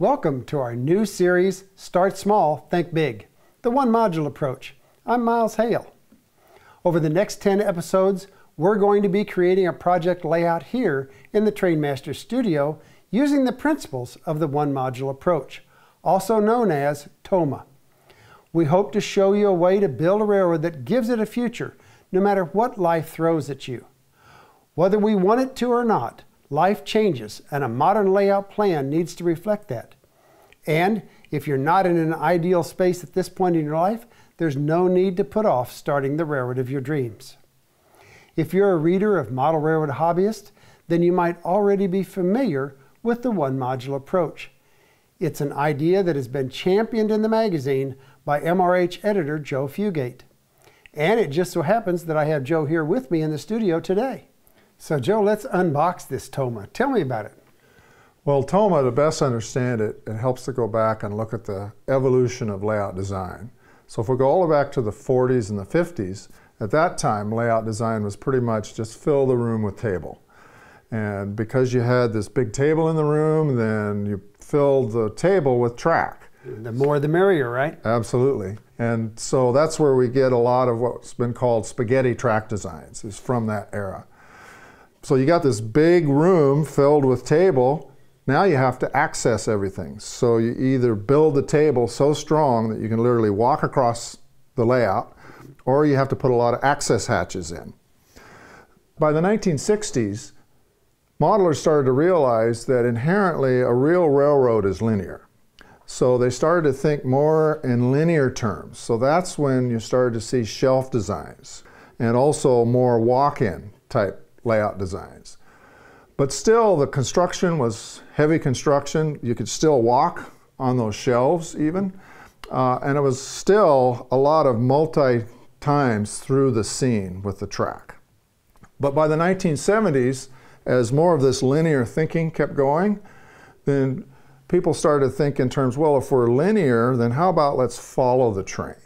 Welcome to our new series, Start Small, Think Big, the One Module Approach. I'm Miles Hale. Over the next 10 episodes, we're going to be creating a project layout here in the TrainMaster Studio using the principles of the One Module Approach, also known as TOMA. We hope to show you a way to build a railroad that gives it a future, no matter what life throws at you. Whether we want it to or not, life changes, and a modern layout plan needs to reflect that. And if you're not in an ideal space at this point in your life, there's no need to put off starting the railroad of your dreams. If you're a reader of Model Railroad Hobbyist, then you might already be familiar with the One Module Approach. It's an idea that has been championed in the magazine by MRH editor Joe Fugate. And it just so happens that I have Joe here with me in the studio today. So Joe, let's unbox this TOMA. Tell me about it. Well, TOMA, to best understand it, it helps to go back and look at the evolution of layout design. So if we go all the way back to the 40s and the 50s, at that time layout design was pretty much just fill the room with table. And because you had this big table in the room, then you filled the table with track. The more the merrier, right? Absolutely. And so that's where we get a lot of what's been called spaghetti track designs, is from that era. So you got this big room filled with table. Now you have to access everything. So you either build the table so strong that you can literally walk across the layout, or you have to put a lot of access hatches in. By the 1960s, modelers started to realize that inherently a real railroad is linear. So they started to think more in linear terms. So that's when you started to see shelf designs and also more walk-in type layout designs. But still, the construction was heavy construction. You could still walk on those shelves even. And it was still a lot of multi-times through the scene with the track. But by the 1970s, as more of this linear thinking kept going, then people started to think in terms, well, if we're linear, then how about let's follow the train?